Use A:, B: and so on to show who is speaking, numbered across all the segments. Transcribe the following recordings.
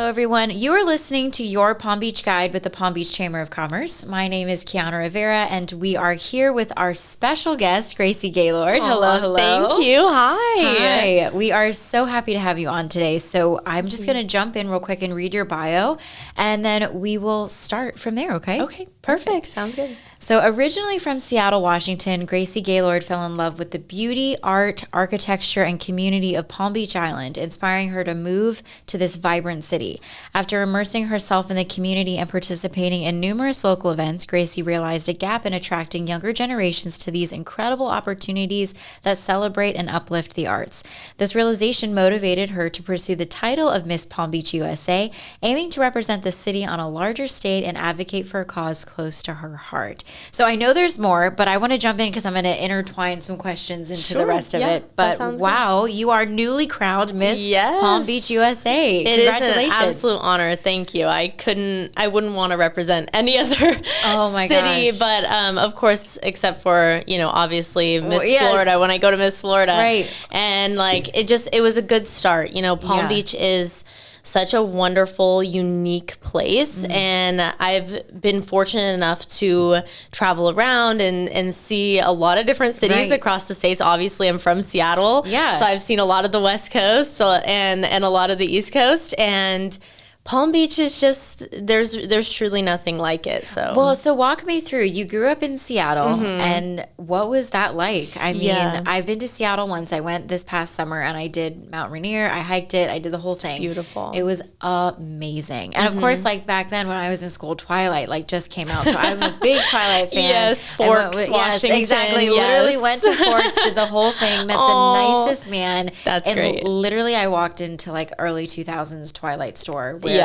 A: Hello, everyone. You are listening to your Palm Beach Guide with the Palm Beach Chamber of Commerce. My name is Kiana Rivera, and we are here with our special guest, Gracie Gaylord. Hello.
B: Thank you.
A: Hi. We are so happy to have you on today. So I'm just going to jump in real quick and read your bio, and then we will start from there, okay?
B: Okay, perfect. Sounds good.
A: So originally from Seattle, Washington, Gracie Gaylord fell in love with the beauty, art, architecture, and community of Palm Beach Island, inspiring her to move to this vibrant city. After immersing herself in the community and participating in numerous local events, Gracie realized a gap in attracting younger generations to these incredible opportunities that celebrate and uplift the arts. This realization motivated her to pursue the title of Miss Palm Beach USA, aiming to represent the city on a larger stage and advocate for a cause close to her heart. So I know there's more, but I want to jump in because I'm going to intertwine some questions into the rest of it. But wow, you are newly crowned Miss Palm Beach USA. Congratulations.
B: It is an absolute honor. Thank you. I wouldn't want to represent any other city, but of course, except for, obviously Miss Florida, when I go to Miss Florida.
A: Right.
B: And it was a good start. Palm Beach is such a wonderful, unique place. And I've been fortunate enough to travel around and see a lot of different cities across the states. Obviously, I'm from Seattle. Yeah. So I've seen a lot of the West Coast and a lot of the East Coast. And Palm Beach is just, there's truly nothing like it. So
A: walk me through. You grew up in Seattle, and what was that like? I mean, I've been to Seattle once. I went this past summer, and I did Mount Rainier. I hiked it. I did the whole thing.
B: Beautiful.
A: It was amazing. And of course, back then when I was in school, Twilight just came out. So I'm a big Twilight fan.
B: Yes, Forks, Washington.
A: Yes, exactly.
B: Yes.
A: Literally went to Forks, did the whole thing, met the nicest man.
B: That's great.
A: Literally, I walked into early 2000s Twilight store where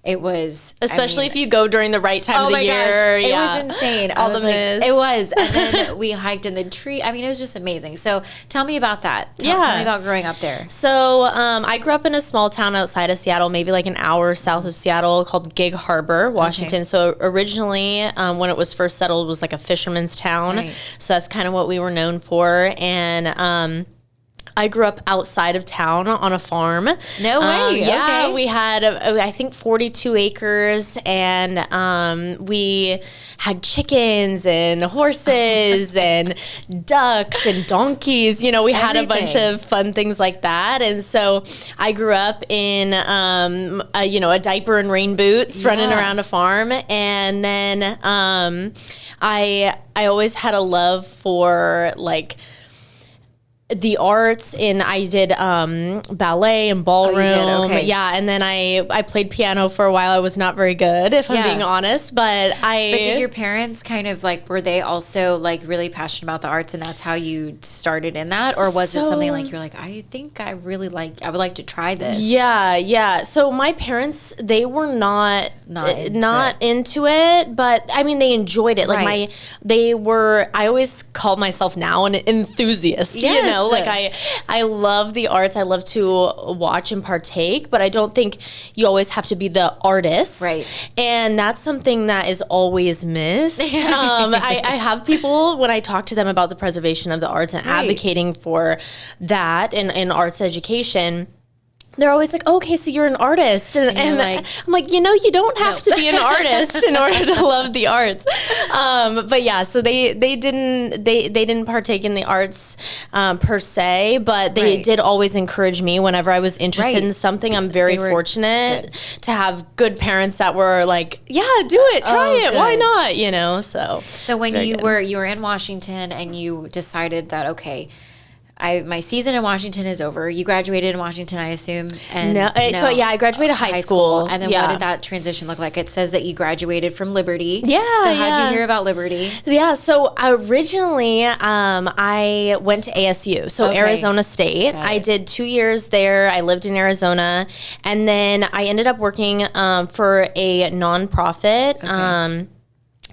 A: it was,
B: especially if you go during the right time of the year.
A: Gosh, it was insane.
B: All the mist.
A: It was. And then we hiked in the tree. I mean, it was just amazing. So tell me about that. Tell me about growing up there.
B: So I grew up in a small town outside of Seattle, maybe an hour south of Seattle, called Gig Harbor, Washington. Okay. So originally, when it was first settled, it was a fisherman's town. Right. So that's kind of what we were known for. And I grew up outside of town on a farm.
A: No way.
B: Okay. We had, I think, 42 acres, and we had chickens and horses and ducks and donkeys. We had a bunch of fun things like that. And so I grew up in, a diaper and rain boots running around a farm. And then I always had a love for, the arts, and I did ballet and ballroom.
A: Oh, you did? Okay.
B: Yeah, and then I played piano for a while. I was not very good, if I'm being honest, but
A: did your parents kind of were they also really passionate about the arts, and that's how you started in that, or was it something you're I think I would like to try this?
B: Yeah. So my parents, they were not into it, but I mean they enjoyed it. I always call myself now an enthusiast.
A: Yes.
B: I love the arts. I love to watch and partake, but I don't think you always have to be the artist.
A: Right.
B: And that's something that is always missed. I have people, when I talk to them about the preservation of the arts and advocating for that and arts education, they're always okay, so you're an artist. And I'm you don't have to be an artist in order to love the arts. But yeah, so they didn't partake in the arts per se, but they did always encourage me whenever I was interested in something. I'm very fortunate to have good parents that were do it, try it, why not,
A: So when you were in Washington and you decided that, okay, my season in Washington is over. You graduated in Washington, I assume. And
B: So I graduated high school.
A: And then what did that transition look like? It says that you graduated from Liberty.
B: Yeah.
A: So how'd you hear about Liberty?
B: Yeah. So originally, I went to ASU, so Arizona State. I did 2 years there. I lived in Arizona, and then I ended up working for a nonprofit.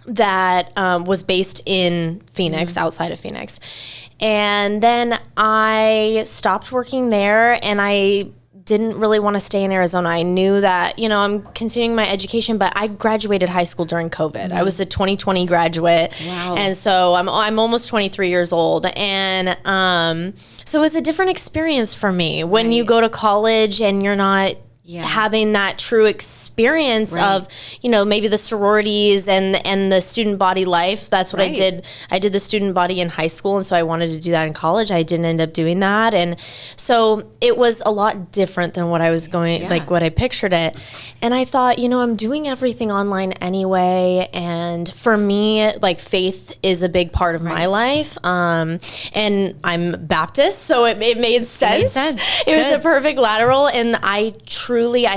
B: That was based in Phoenix, outside of Phoenix. And then I stopped working there, and I didn't really want to stay in Arizona. I knew that, I'm continuing my education, but I graduated high school during COVID. I was a 2020 graduate.
A: Wow.
B: And so I'm almost 23 years old. And so it was a different experience for me when you go to college and you're not having that true experience of, you know, maybe the sororities and the student body life. That's what I did. I did the student body in high school, and so I wanted to do that in college. I didn't end up doing that. And so it was a lot different than what I was going, like what I pictured it. And I thought, you know, I'm doing everything online anyway. And for me, like, faith is a big part of my life. And I'm Baptist, so it made sense. It was a perfect lateral. And I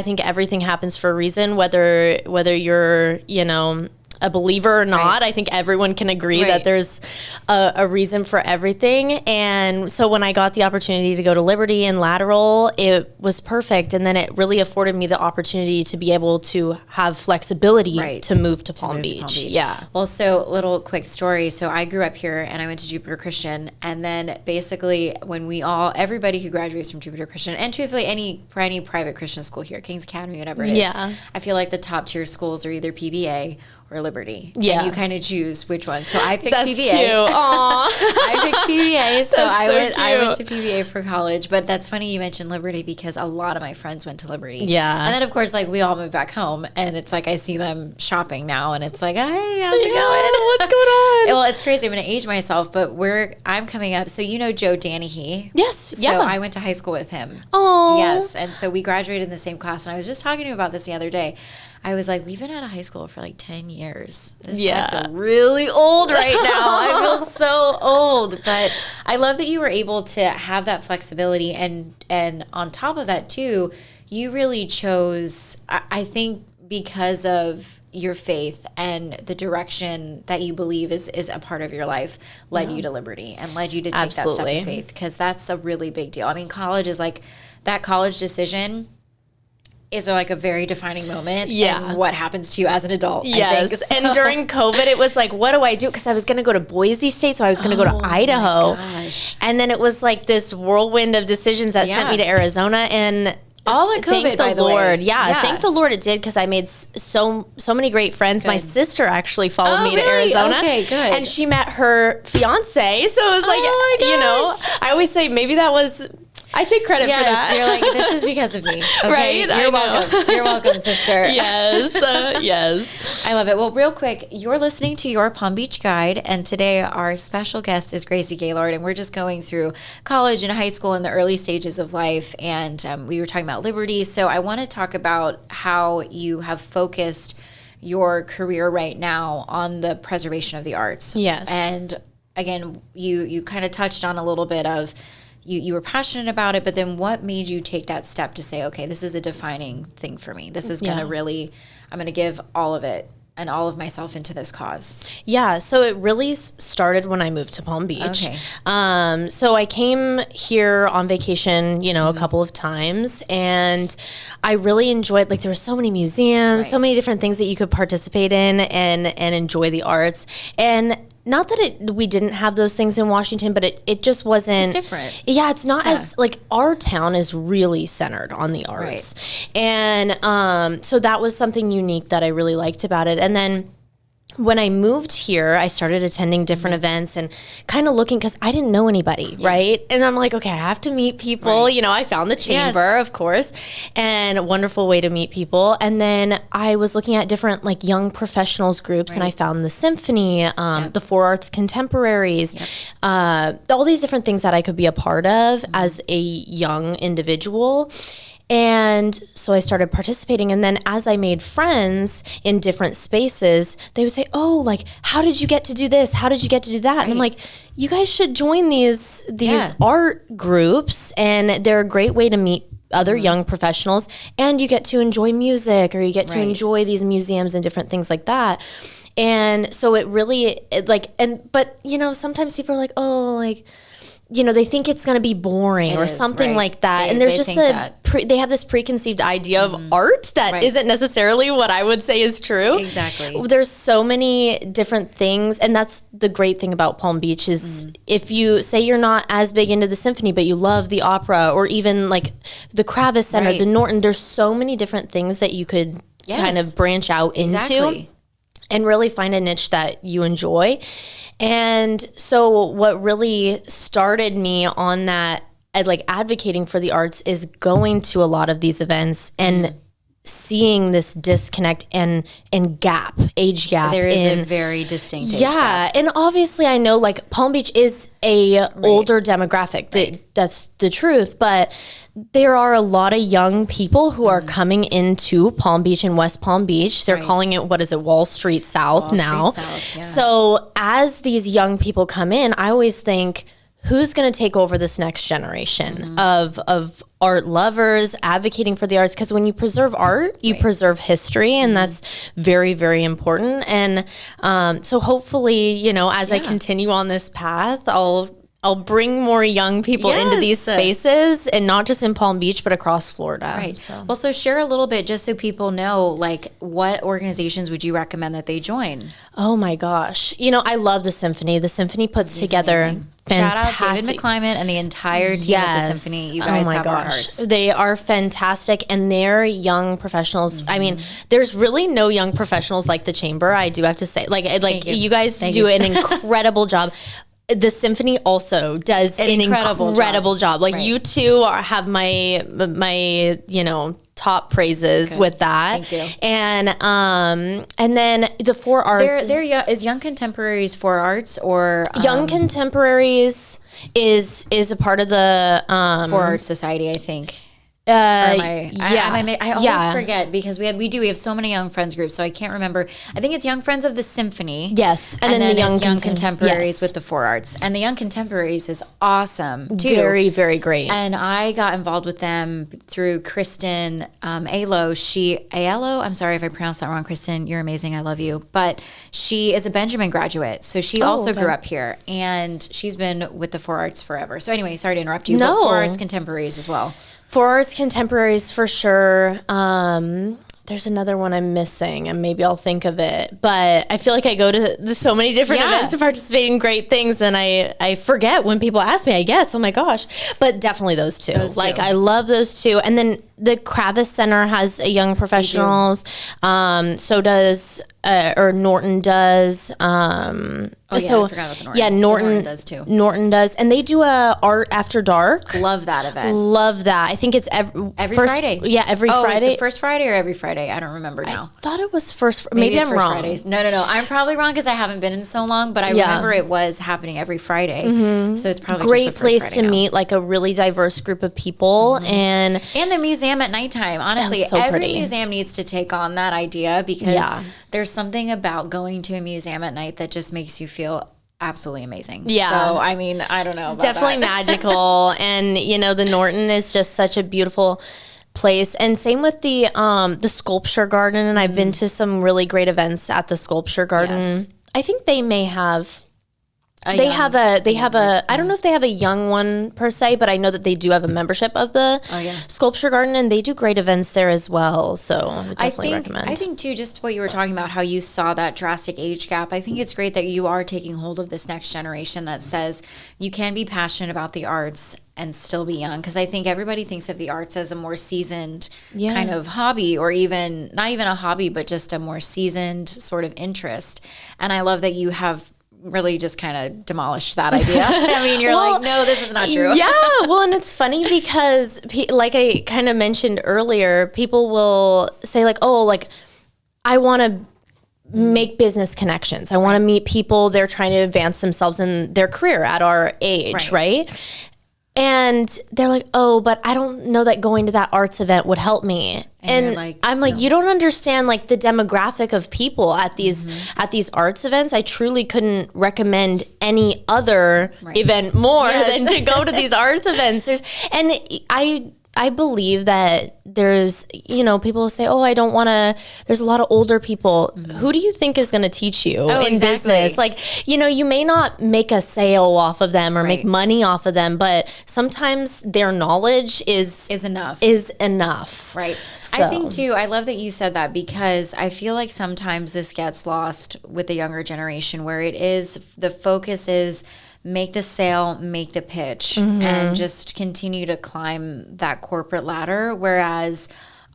B: think everything happens for a reason, whether you're, you know, a believer or not. I think everyone can agree that there's a reason for everything. And so when I got the opportunity to go to Liberty and lateral, it was perfect. And then it really afforded me the opportunity to be able to have flexibility to move to Palm Beach. Yeah.
A: Well, so little quick story. So I grew up here and I went to Jupiter Christian. And then basically when everybody who graduates from Jupiter Christian, and truthfully any private Christian school here, King's Academy, whatever it is, I feel like the top tier schools are either PBA or Liberty. Yeah. And you kind of choose which one. So I picked PBA.
B: Cute. Aww.
A: I picked PBA. So I went to PBA for college. But that's funny you mentioned Liberty because a lot of my friends went to Liberty. Yeah. And then of course, like, we all moved back home, and it's like I see them shopping now, and it's like, hey, how's it going?
B: What's going on?
A: Well, it's crazy. I'm going to age myself, but I'm coming up. So you know Joe Danahy?
B: Yes.
A: So I went to high school with him.
B: Oh.
A: Yes. And so we graduated in the same class, and I was just talking to him about this the other day. I was like, we've been out of high school for like 10 years. I feel really old right now. I feel so old. But I love that you were able to have that flexibility. And on top of that, too, you really chose, I think, because of your faith and the direction that you believe is a part of your life, led you to Liberty and led you to take that step of faith. Because that's a really big deal. I mean, college is like, that college decision is like a very defining moment in what happens to you as an adult.
B: Yes. I think. So. And during COVID, it was like, what do I do? Because I was going to go to Boise State, so I was going to go to Idaho.
A: My gosh.
B: And then it was like this whirlwind of decisions that sent me to Arizona. And
A: all in COVID, by the
B: Lord.
A: way.
B: Yeah, thank the Lord it did, because I made so many great friends. Good. My sister actually followed me to Arizona.
A: Okay, good.
B: And she met her fiance. So it was like, you know, I always say maybe that was... I take credit for that.
A: You're like, this is because of me. Okay?
B: Right?
A: You're welcome. You're welcome, sister.
B: Yes. Yes.
A: I love it. Well, real quick, you're listening to Your Palm Beach Guide, and today our special guest is Gracie Gaylord, and we're just going through college and high school and the early stages of life, and we were talking about Liberty. So I want to talk about how you have focused your career right now on the preservation of the arts.
B: Yes.
A: And again, you kind of touched on a little bit of you were passionate about it, but then what made you take that step to say, okay, this is a defining thing for me. This is going to really, I'm going to give all of it and all of myself into this cause.
B: Yeah, so it really started when I moved to Palm Beach. Okay. So I came here on vacation, you know, a couple of times, and I really enjoyed, like, there were so many museums, so many different things that you could participate in and enjoy the arts. And not that we didn't have those things in Washington, but it just wasn't.
A: It's different.
B: Yeah, it's not as, like, our town is really centered on the arts. Right. And so that was something unique that I really liked about it. And then when I moved here, I started attending different events and kind of looking, because I didn't know anybody, right? And I'm like, okay, I have to meet people. You know, I found the chamber, of course, and a wonderful way to meet people. And then I was looking at different, like, young professionals groups, and I found the symphony, the Four Arts Contemporaries, all these different things that I could be a part of as a young individual. And so I started participating. And then as I made friends in different spaces, they would say, oh, like, how did you get to do this? How did you get to do that? And I'm like, you guys should join these art groups. And they're a great way to meet other young professionals. And you get to enjoy music, or you get to enjoy these museums and different things like that. And so it really, but, you know, sometimes people are like, oh, like, you know, they think it's going to be boring or something like that. And there's just they have this preconceived idea of art that isn't necessarily what I would say is true.
A: Exactly.
B: There's so many different things. And that's the great thing about Palm Beach is if you say you're not as big into the symphony, but you love the opera, or even like the Kravis Center, the Norton, there's so many different things that you could kind of branch out into and really find a niche that you enjoy. And so what really started me on that like advocating for the arts is going to a lot of these events and seeing this disconnect and age gap.
A: There is a very distinct age gap.
B: And obviously I know like Palm Beach is a older demographic. That's the truth. But there are a lot of young people who are coming into Palm Beach and West Palm Beach. They're calling it, what is it, Wall Street South now. So as these young people come in, I always think, who's going to take over this next generation of art lovers advocating for the arts? Because when you preserve art, you preserve history, and that's very, very important. And so hopefully, you know, as I continue on this path, I'll bring more young people into these spaces, and not just in Palm Beach, but across Florida.
A: Right. So share a little bit just so people know, like, what organizations would you recommend that they join?
B: Oh my gosh. You know, I love the Symphony. The Symphony puts together fantastic.
A: Shout out David McClymond and the entire team at the Symphony. You guys have our hearts.
B: They are fantastic, and they're young professionals. I mean, there's really no young professionals like the Chamber, I do have to say. Like you guys do an incredible job. The Symphony also does an incredible job. Like you two have my you know, top praises with that.
A: Thank you.
B: And then the Four Arts.
A: Is Young Contemporaries Four Arts or
B: Young Contemporaries is a part of the
A: Four Arts Society, I think. I always forget because we have so many young friends groups, so I can't remember. I think it's Young Friends of the Symphony.
B: Yes,
A: and then the Young Contemporaries with the Four Arts. And the Young Contemporaries is awesome too.
B: Very, very great.
A: And I got involved with them through Kristen Alo. I'm sorry if I pronounced that wrong, Kristen. You're amazing. I love you. But she is a Benjamin graduate, so she also grew up here, and she's been with the Four Arts forever. So anyway, sorry to interrupt you.
B: No.
A: But Four Arts Contemporaries as well.
B: Four Arts Contemporaries for sure. There's another one I'm missing, and maybe I'll think of it. But I feel like I go to so many different events to participate in great things, and I forget when people ask me, I guess. Oh my gosh. But definitely those two. I love those two. And then the Kravis Center has a young professionals. So does, or Norton does.
A: I forgot about the Norton.
B: Yeah, Norton
A: does too.
B: Norton does. And they do a Art After Dark.
A: Love that event.
B: Love that. I think it's every
A: Friday.
B: Yeah, every Friday.
A: It's the first Friday or every Friday? I don't remember now.
B: I thought it was maybe I'm wrong.
A: Fridays. No. I'm probably wrong because I haven't been in so long, but I remember it was happening every Friday. So it's probably
B: great
A: just the
B: place
A: first
B: to
A: Friday
B: meet like a really diverse group of people and
A: the museum at nighttime. Honestly, every museum needs to take on that idea because there's something about going to a museum at night that just makes you feel absolutely amazing. Yeah. So, I mean, I don't know.
B: It's definitely magical. And, you know, the Norton is just such a beautiful place. And same with the Sculpture Garden. And I've been to some really great events at the Sculpture Garden. Yes. I think they may have... I don't know if they have a young one per se, but I know that they do have a membership of the Sculpture Garden, and they do great events there as well. So I would definitely recommend.
A: I think too, just what you were talking about, how you saw that drastic age gap. I think it's great that you are taking hold of this next generation that says you can be passionate about the arts and still be young. Because I think everybody thinks of the arts as a more seasoned kind of hobby, or even not even a hobby, but just a more seasoned sort of interest. And I love that you have really just kind of demolished that idea. I mean, you're like, no, this is not true.
B: Yeah. Well, and it's funny because like I kind of mentioned earlier, people will say like, oh, like I want to make business connections. I want to meet people. They're trying to advance themselves in their career at our age. Right. And they're like, oh, but I don't know that going to that arts event would help me. And I'm like, you don't understand like the demographic of people at these arts events. I truly couldn't recommend any other event more than to go to these arts events. I believe that there's, you know, people will say, oh, I don't want to, there's a lot of older people. Who do you think is going to teach you in business? Like, you know, you may not make a sale off of them or make money off of them, but sometimes their knowledge is enough.
A: Right. So. I think too, I love that you said that because I feel like sometimes this gets lost with the younger generation where the focus is make the sale, make the pitch, and just continue to climb that corporate ladder. Whereas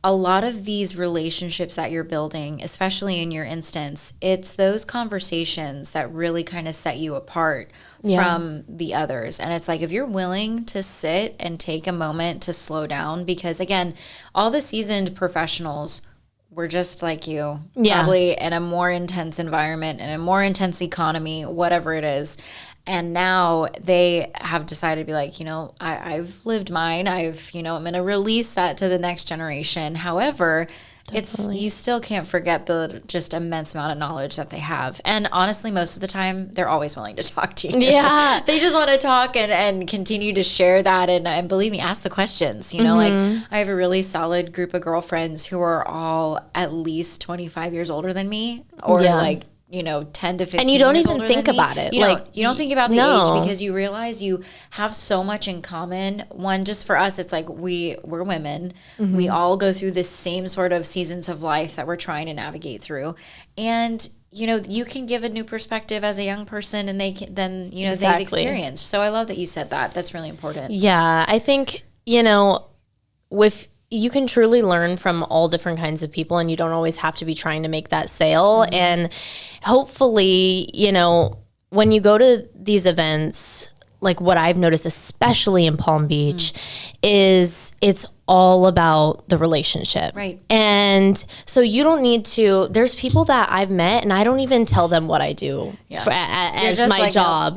A: a lot of these relationships that you're building, especially in your instance, it's those conversations that really kind of set you apart from the others. And it's like, if you're willing to sit and take a moment to slow down, because again, all the seasoned professionals were just like you, probably in a more intense environment, in a more intense economy, whatever it is. And now they have decided to be like, I've lived mine. I'm going to release that to the next generation. However, you still can't forget the just immense amount of knowledge that they have. And honestly, most of the time, they're always willing to talk to you. Yeah. They just want to talk and continue to share that. And believe me, ask the questions. Like I have a really solid group of girlfriends who are all at least 25 years older than me, or 10 to 15
B: and you don't even think about it.
A: You don't think about the age, because you realize you have so much in common. One, just for us, it's like we're women. We all go through the same sort of seasons of life that we're trying to navigate through. And you can give a new perspective as a young person, and they can then, they've experienced. So I love that you said that. That's really important.
B: Yeah. I think, with you can truly learn from all different kinds of people, and you don't always have to be trying to make that sale. And hopefully, when you go to these events, like what I've noticed, especially in Palm Beach, is it's all about the relationship. Right. And so you don't need to, there's people that I've met and I don't even tell them what I do as my like job,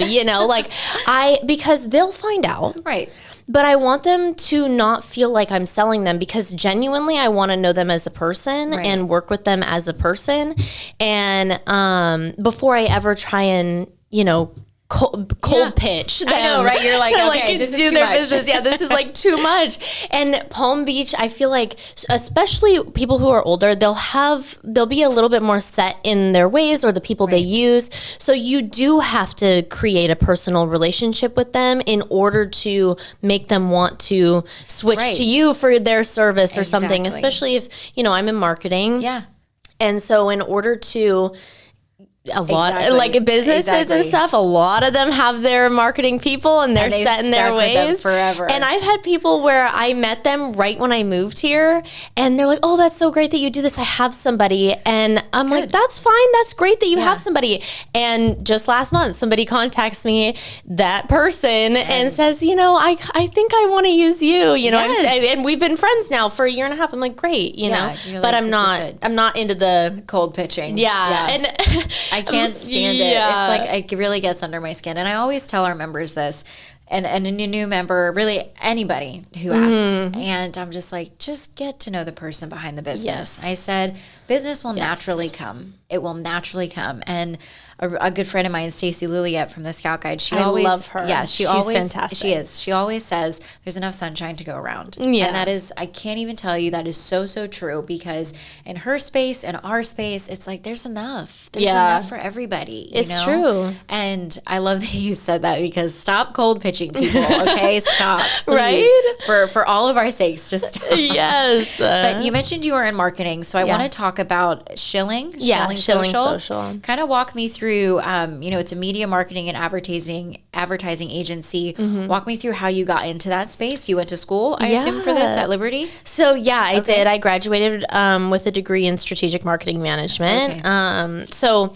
B: because they'll find out. Right. But I want them to not feel like I'm selling them, because genuinely I want to know them as a person and work with them as a person. And before I ever try and, cold pitch them. I know, right? You're like, okay, this is do too their much. Business. Yeah, this is like too much. And Palm Beach, I feel like, especially people who are older, they'll be a little bit more set in their ways, or the people they use. So you do have to create a personal relationship with them in order to make them want to switch to you for their service or something, especially if, I'm in marketing. Yeah. And so in order to a lot like businesses and stuff, a lot of them have their marketing people, and they're set in their ways forever. And I've had people where I met them right when I moved here, and they're like, oh, that's so great that you do this. I have somebody. And I'm like, that's fine. That's great that you have somebody. And just last month, somebody contacts me, that person, and says, I think I want to use you, and we've been friends now for a year and a half. I'm like, great, but I'm not into the
A: cold pitching.
B: Yeah. And
A: I can't stand it. It's like, it really gets under my skin. And I always tell our members this, and a new member, really anybody who asks. And I'm just like, just get to know the person behind the business. Yes. I said, business will naturally come. It will naturally come. And a good friend of mine, Stacy Luliette from the Scout Guide, I love her. Yeah, she's fantastic. She is. She always says there's enough sunshine to go around. Yeah. And that is, I can't even tell you, that is so, so true, because in her space and our space, it's like there's enough. There's enough for everybody.
B: It's true.
A: And I love that you said that, because stop cold pitching people, okay? Stop. Please. Right? For all of our sakes, just stop. Yes. But you mentioned you were in marketing, so I want to talk about Shilling.
B: Yeah, Shilling Social.
A: Kind of walk me through, it's a media marketing and advertising agency. Walk me through how you got into that space. You went to school, I assume, for this at Liberty?
B: So, I did. I graduated with a degree in strategic marketing management. Okay. So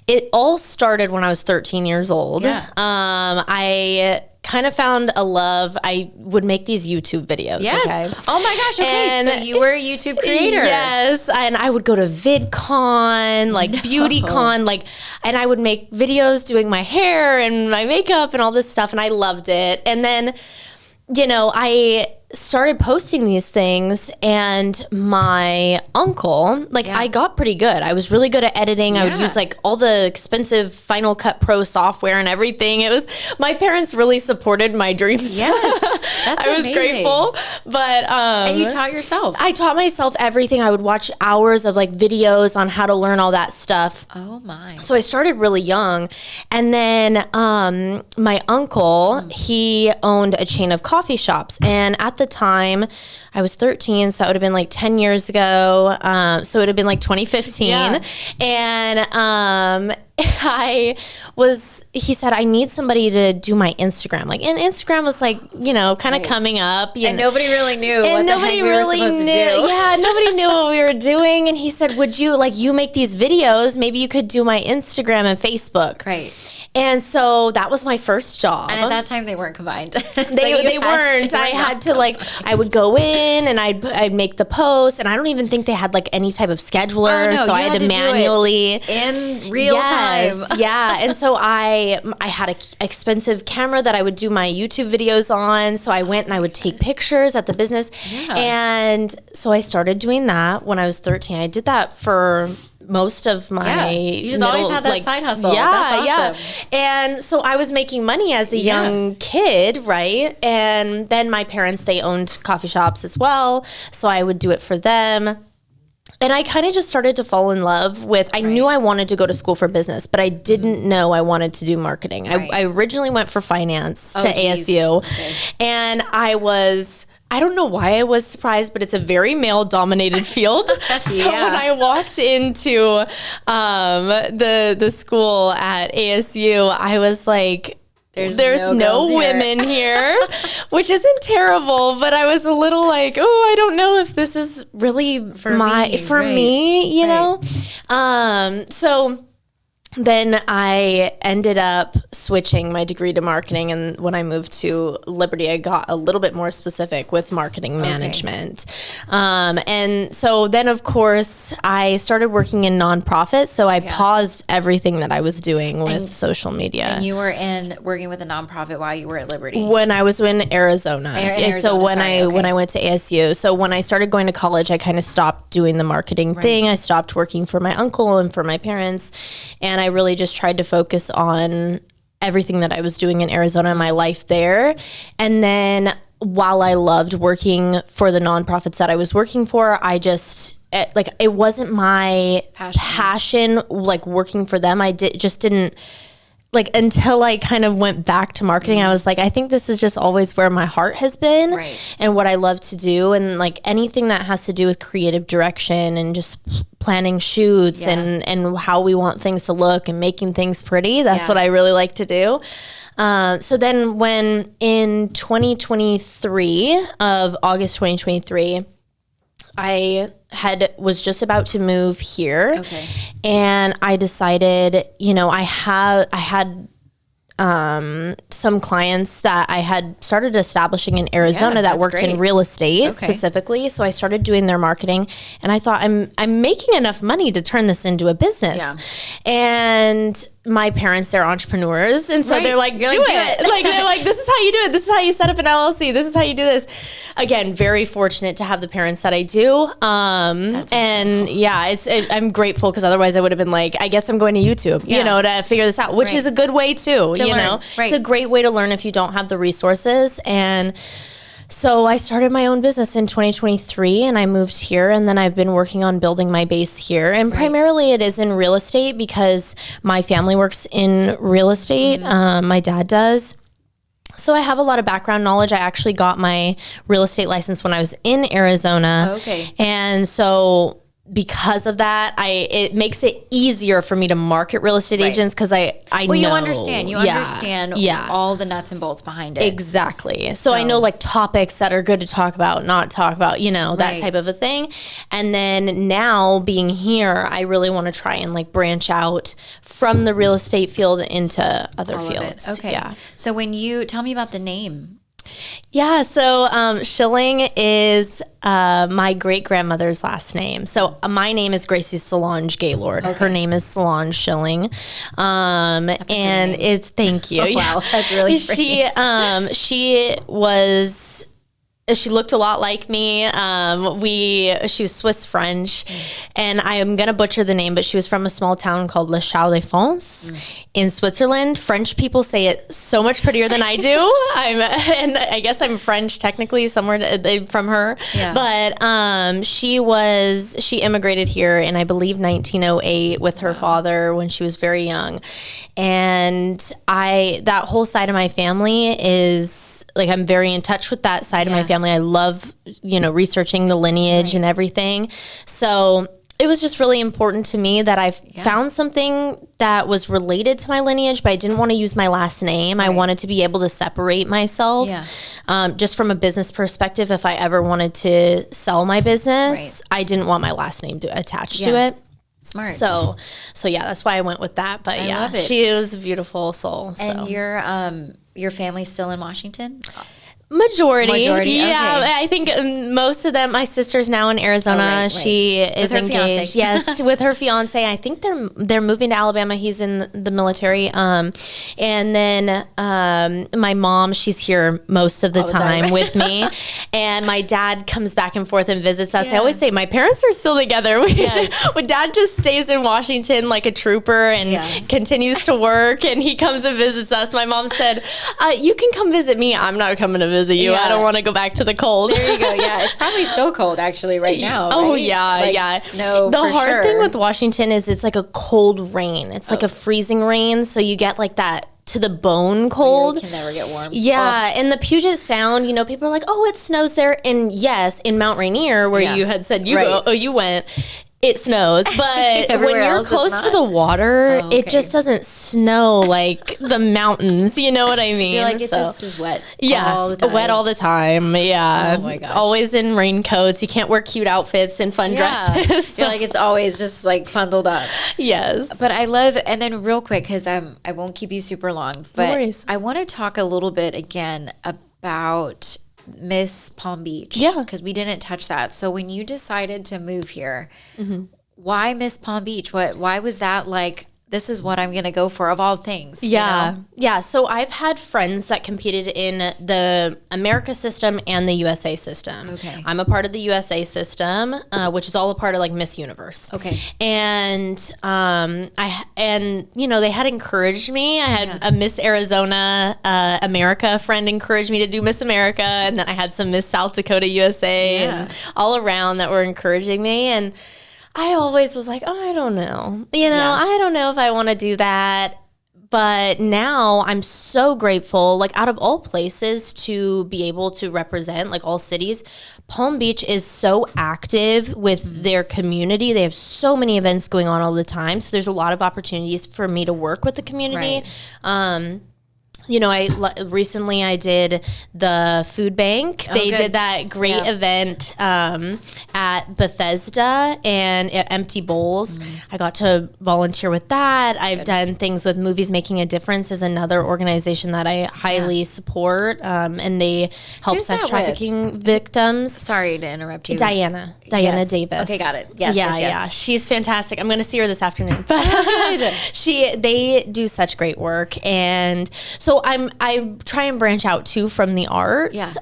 B: it all started when I was 13 years old. Yeah. I kind of found a love. I would make these YouTube videos.
A: Yes.
B: Okay?
A: Oh my gosh. Okay. And so you were a YouTube creator.
B: Yes. And I would go to VidCon, BeautyCon, and I would make videos doing my hair and my makeup and all this stuff. And I loved it. And then, I started posting these things, and my uncle, I got pretty good. I was really good at editing. I would use all the expensive Final Cut Pro software and everything. My parents really supported my dreams.
A: Yes. That's
B: I was
A: amazing.
B: Grateful. But
A: and you taught yourself.
B: I taught myself everything. I would watch hours of videos on how to learn all that stuff.
A: Oh my.
B: So I started really young. And then my uncle, he owned a chain of coffee shops, and at the time I was 13, so it would have been 10 years ago. So it would have been 2015. Yeah. And I he said, I need somebody to do my Instagram. Like, and Instagram was like, you know, kind of coming up.
A: And nobody really knew what the heck we were supposed to do.
B: Yeah, nobody knew what we were doing. And he said, would you, like, you make these videos, maybe you could do my Instagram and Facebook.
A: Right.
B: And so that was my first job.
A: And at that time, they weren't combined.
B: They weren't. I had to, like, I would go in and I'd make the post, and I don't even think they had like any type of scheduler, so I had to manually
A: in real time.
B: Yeah, and so I had an expensive camera that I would do my YouTube videos on. So I went and I would take pictures at the business, and so I started doing that when I was 13. I did that for most of my
A: you just always had that side hustle. That's awesome.
B: And so I was making money as a young kid, right? And then my parents, they owned coffee shops as well, so I would do it for them. And I kind of just started to fall in love with, I knew I wanted to go to school for business, but I didn't know I wanted to do marketing. I originally went for finance to ASU, and I don't know why I was surprised, but it's a very male-dominated field. So when I walked into the school at ASU, I was like, there's no women here, which isn't terrible, but I was a little like, oh, I don't know if this is really for me, you know? So then I ended up switching my degree to marketing, and when I moved to Liberty, I got a little bit more specific with marketing management. And so then, of course, I started working in nonprofits, so I paused everything that I was doing with social media.
A: And you were working with a nonprofit while you were at Liberty?
B: When I was in Arizona. So when I went to ASU. So when I started going to college, I kind of stopped doing the marketing thing. I stopped working for my uncle and for my parents, and I really just tried to focus on everything that I was doing in Arizona and my life there. And then while I loved working for the nonprofits that I was working for, I just, like, it wasn't my passion like working for them. I didn't, like, until I kind of went back to marketing, I was like, I think this is just always where my heart has been and what I love to do. And like anything that has to do with creative direction and just planning shoots and how we want things to look and making things pretty. That's what I really like to do. So then when in 2023 of August 2023, I was just about to move here, and I decided, you know, I had some clients that I had started establishing in Arizona that worked in real estate specifically. So I started doing their marketing, and I thought I'm making enough money to turn this into a business. And my parents, they're entrepreneurs, and so they're like, do it. Like, they're like, this is how you do it. This is how you set up an LLC. This is how you do this. Again, very fortunate to have the parents that I do. And I'm grateful, because otherwise I would have been like, I guess I'm going to YouTube, you know, to figure this out, which is a good way too, you know. It's a great way to learn if you don't have the resources. And so I started my own business in 2023, and I moved here, and then I've been working on building my base here. And primarily it is in real estate, because my family works in real estate. My dad does. So I have a lot of background knowledge. I actually got my real estate license when I was in Arizona. And so because of that, it makes it easier for me to market real estate agents, because I know.
A: You understand all the nuts and bolts behind it.
B: Exactly. So I know like topics that are good to talk about, not talk about, you know, that type of a thing. And then now being here, I really want to try and like branch out from the real estate field into other fields.
A: So tell me about the name.
B: Yeah, so Schilling is my great-grandmother's last name. So my name is Gracie Solange Gaylord. Her name is Solange Schilling. And it's, thank you.
A: Oh, wow, that's really pretty.
B: She looked a lot like me. She was Swiss French, and I am gonna butcher the name, but she was from a small town called Le Chaux-de-Fonds in Switzerland. French people say it so much prettier than I do. And I guess I'm French technically, somewhere from her. But she immigrated here in, I believe, 1908 with her father when she was very young, and that whole side of my family is like, I'm very in touch with that side of my family. I love, you know, researching the lineage and everything. So it was just really important to me that I found something that was related to my lineage, but I didn't want to use my last name. I wanted to be able to separate myself. Just from a business perspective, if I ever wanted to sell my business, I didn't want my last name to attach to it.
A: Smart.
B: So yeah, that's why I went with that. But
A: I love it.
B: She was a beautiful soul.
A: And your family's still in Washington?
B: Majority. Yeah,
A: okay.
B: I think most of them. My sister's now in Arizona.
A: Right.
B: She is engaged. Yes, with her fiance. I think they're moving to Alabama. He's in the military. And then my mom, she's here most of the time with me. And my dad comes back and forth and visits us. I always say my parents are still together. When Dad just stays in Washington like a trooper and continues to work, and he comes and visits us. My mom said, "You can come visit me. I'm not coming to visit you. I don't want to go back to the cold."
A: There you go. Yeah, it's probably so cold actually right now.
B: Oh
A: right?
B: yeah.
A: Snow.
B: The hard thing with Washington is it's like a cold rain. It's like a freezing rain, so you get like that to the bone cold.
A: You can never get warm.
B: Yeah, and the Puget Sound, people are like, "Oh, it snows there." And yes, in Mount Rainier, where you had said you went. It snows, but when you're close to the water, it just doesn't snow like the mountains. You know what I mean?
A: You're like, it just is wet.
B: Yeah,
A: all the time.
B: wet all the time. Yeah.
A: Oh my gosh.
B: Always in raincoats. You can't wear cute outfits and fun dresses.
A: Feel like it's always just like bundled up.
B: Yes.
A: But I love, and then real quick, because I won't keep you super long, but I want to talk a little bit again about Miss Palm Beach.
B: Yeah.
A: Because we didn't touch that. So when you decided to move here, why Miss Palm Beach? Why was that like, this is what I'm going to go for of all things?
B: Yeah.
A: You know?
B: Yeah. So I've had friends that competed in the America system and the USA system.
A: Okay.
B: I'm a part of the USA system, which is all a part of like Miss Universe.
A: Okay.
B: And they had encouraged me. I had a Miss Arizona America friend encouraged me to do Miss America, and then I had some Miss South Dakota USA and all around that were encouraging me. And I always was like, I don't know. I don't know if I want to do that. But now I'm so grateful, like out of all places to be able to represent like all cities, Palm Beach is so active with their community. They have so many events going on all the time. So there's a lot of opportunities for me to work with the community.
A: Right.
B: Recently I did the food bank. They did that great event at Bethesda and at Empty Bowls. I got to volunteer with that. I've done things with Movies Making a Difference is another organization that I highly support. And they help sex trafficking victims.
A: Sorry to interrupt you.
B: Diana Davis.
A: Okay, got it. Yes,
B: Yeah. She's fantastic. I'm going to see her this afternoon. But they do such great work. And so I try and branch out too from the arts,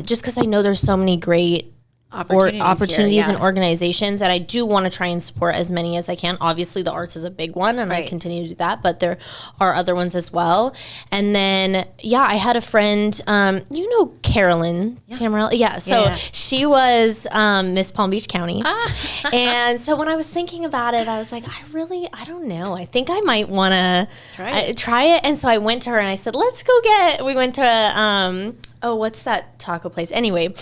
B: just because I know there's so many great opportunities and organizations that I do want to try and support as many as I can. Obviously, the arts is a big one, and I continue to do that, but there are other ones as well. And then, I had a friend, Carolyn Tamarella. So she was Miss Palm Beach County. And so when I was thinking about it, I was like, I don't know. I think I might want to try it. And so I went to her and I said, we went to what's that taco place? Anyway,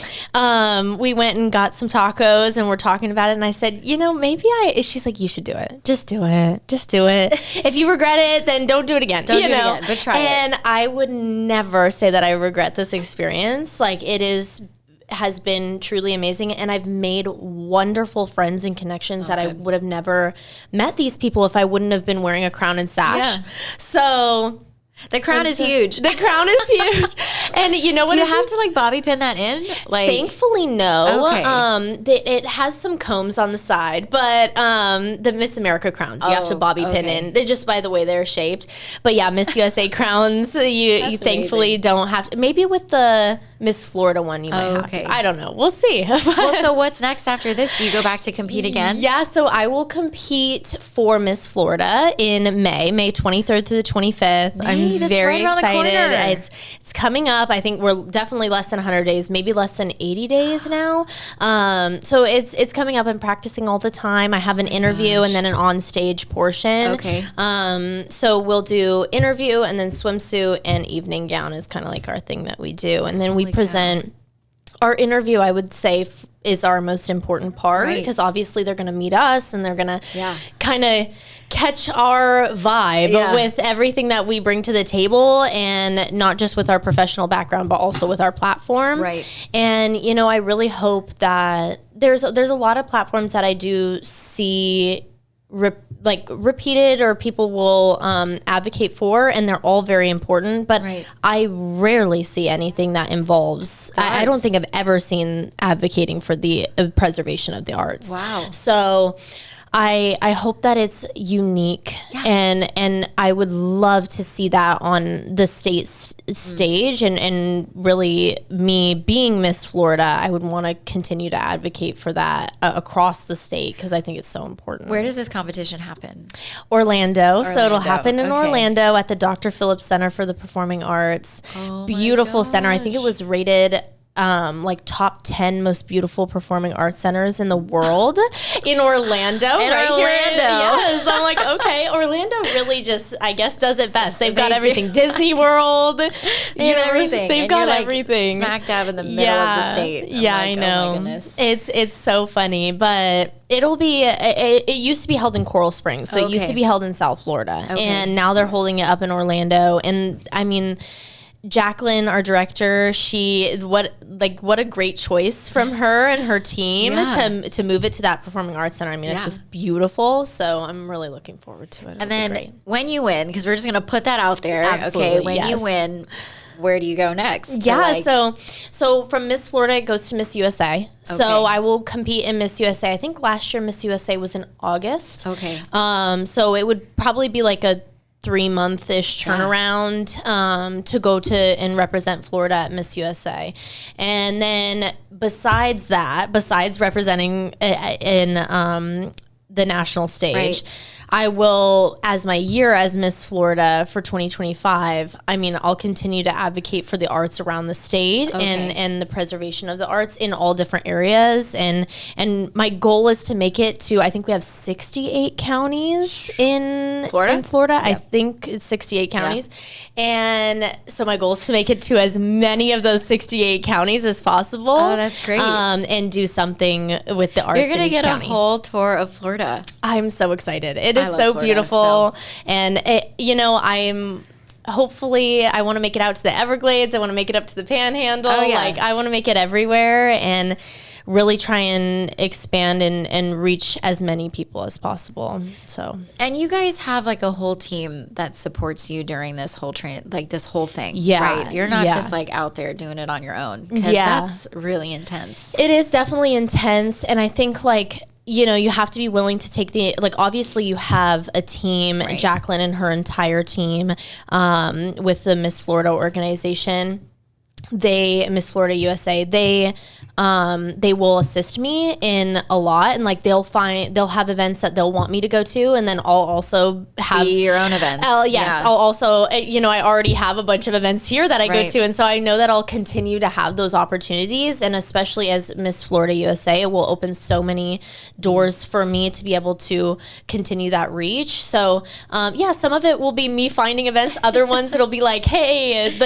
B: we went and got some tacos and we're talking about it. And I said, she's like, you should do it. Just do it. If you regret it, then don't do it again.
A: Don't do it again, but try it.
B: And I would never say that I regret this experience. Like has been truly amazing. And I've made wonderful friends and connections that I would have never met these people if I wouldn't have been wearing a crown and sash. So
A: the crown is huge.
B: The crown is huge. And you know what?
A: Do you have to like bobby pin that in? Like,
B: thankfully, no.
A: Okay.
B: It has some combs on the side, but the Miss America crowns you have to bobby pin in. They're just by the way they're shaped. But yeah, Miss USA crowns you thankfully don't have to. Maybe with the Miss Florida one you might have to. I don't know. We'll see.
A: Well, so what's next after this? Do you go back to compete again?
B: Yeah, so I will compete for Miss Florida in May 23rd through the 25th. I'm very excited. It's coming up. I think we're definitely less than 100 days, maybe less than 80 days now. So it's coming up. I'm practicing all the time. I have an interview and then an on-stage portion.
A: Okay.
B: So we'll do interview and then swimsuit and evening gown is kind of like our thing that we do. And then we present our interview, I would say, is our most important part because obviously they're going to meet us and they're going to kind of catch our vibe with everything that we bring to the table, and not just with our professional background, but also with our platform.
A: Right.
B: And, you know, I really hope that there's a lot of platforms that I do see repeated, or people will advocate for, and they're all very important, but I rarely see anything that involves, I don't think I've ever seen advocating for the preservation of the arts.
A: Wow.
B: So I hope that it's unique, and I would love to see that on the state stage, and really, me being Miss Florida, I would want to continue to advocate for that across the state, because I think it's so important.
A: Where does this competition happen?
B: Orlando. So it'll happen in Orlando at the Dr. Phillips Center for the Performing Arts. Beautiful center. I think it was rated like top 10 most beautiful performing arts centers in the world in Orlando. Yes, I'm like, okay, Orlando really just, I guess, does it best. They've got everything. Disney World,
A: everything.
B: They've got everything.
A: Smack dab in the middle of the state.
B: I know. Oh my goodness. It's so funny, but it'll be, it used to be held in Coral Springs. So it used to be held in South Florida. And now they're holding it up in Orlando. And I mean, Jacqueline, our director, what a great choice from her and her team to move it to that Performing Arts Center. I mean, it's just beautiful. So I'm really looking forward to it.
A: And then when you win, because we're just going to put that out there.
B: Absolutely,
A: okay, when you win, where do you go next?
B: So from Miss Florida, it goes to Miss USA. So I will compete in Miss USA. I think last year Miss USA was in August.
A: Okay.
B: So it would probably be like a 3-month-ish turnaround to go to and represent Florida at Miss USA. And then besides representing in the national stage, I will, as my year as Miss Florida for 2025, I mean, I'll continue to advocate for the arts around the state and the preservation of the arts in all different areas. And my goal is to make it to, I think we have 68 counties in Florida. I think it's 68 counties. And so my goal is to make it to as many of those 68 counties as possible.
A: Oh, that's great.
B: And do something with the arts.
A: You're going to get a whole tour of Florida.
B: I'm so excited. It is so Florida, beautiful. And, hopefully I want to make it out to the Everglades. I want to make it up to the Panhandle. Like, I want to make it everywhere and really try and expand and reach as many people as possible. So,
A: and you guys have like a whole team that supports you during this whole this whole thing. Right? You're not just like out there doing it on your own, because that's really intense.
B: It is definitely intense. And I think you have to be willing to take obviously you have a team, Jacqueline and her entire team, with the Miss Florida organization. Miss Florida USA, they will assist me in a lot, and they'll have events that they'll want me to go to, and then I'll also have
A: your own events.
B: I'll also, I already have a bunch of events here that I go to, and so I know that I'll continue to have those opportunities, and especially as Miss Florida USA, it will open so many doors for me to be able to continue that reach. So some of it will be me finding events, other ones it'll be like, hey,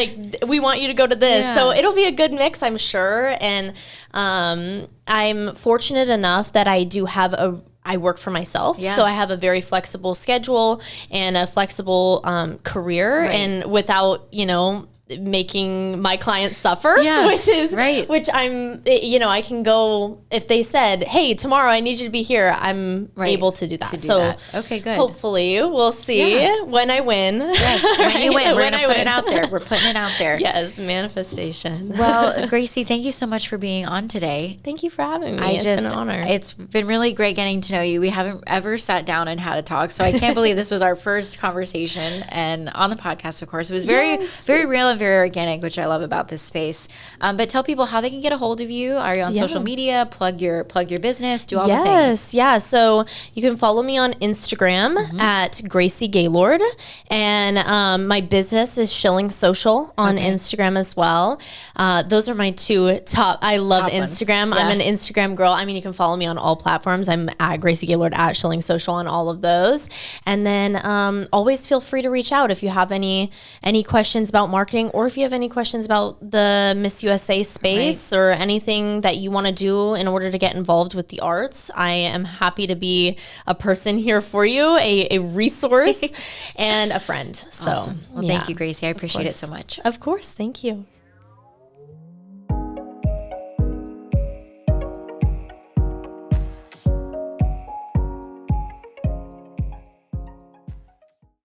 B: we want you to go to this. So it'll be a good mix, I'm sure. And I'm fortunate enough that I work for myself. So I have a very flexible schedule and a flexible career, and without, making my clients suffer, which I'm, I can go, if they said, hey, tomorrow I need you to be here, I'm able to do that.
A: Okay, good.
B: Hopefully we'll see when I win.
A: Yes, when you win. We're going to put it out there. We're putting it out there.
B: Yes, manifestation.
A: Well, Gracie, thank you so much for being on today.
B: Thank you for having me. It's been an honor.
A: It's been really great getting to know you. We haven't ever sat down and had a talk, so I can't believe this was our first conversation, and on the podcast, of course. It was very, very real and very organic, which I love about this space. But tell people how they can get a hold of you. Are you on social media? Plug your business. Do all the things.
B: Yes. So you can follow me on Instagram at Gracie Gaylord, and my business is Shilling Social on Instagram as well. Those are my two top. I love Instagram. I'm an Instagram girl. I mean, you can follow me on all platforms. I'm at Gracie Gaylord at Shilling Social on all of those. And then always feel free to reach out if you have any questions about marketing or if you have any questions about the Miss USA space or anything that you want to do in order to get involved with the arts, I am happy to be a person here for you, a resource and a friend. So,
A: awesome. Well, thank you, Gracie. I appreciate it so much.
B: Of course. Thank you.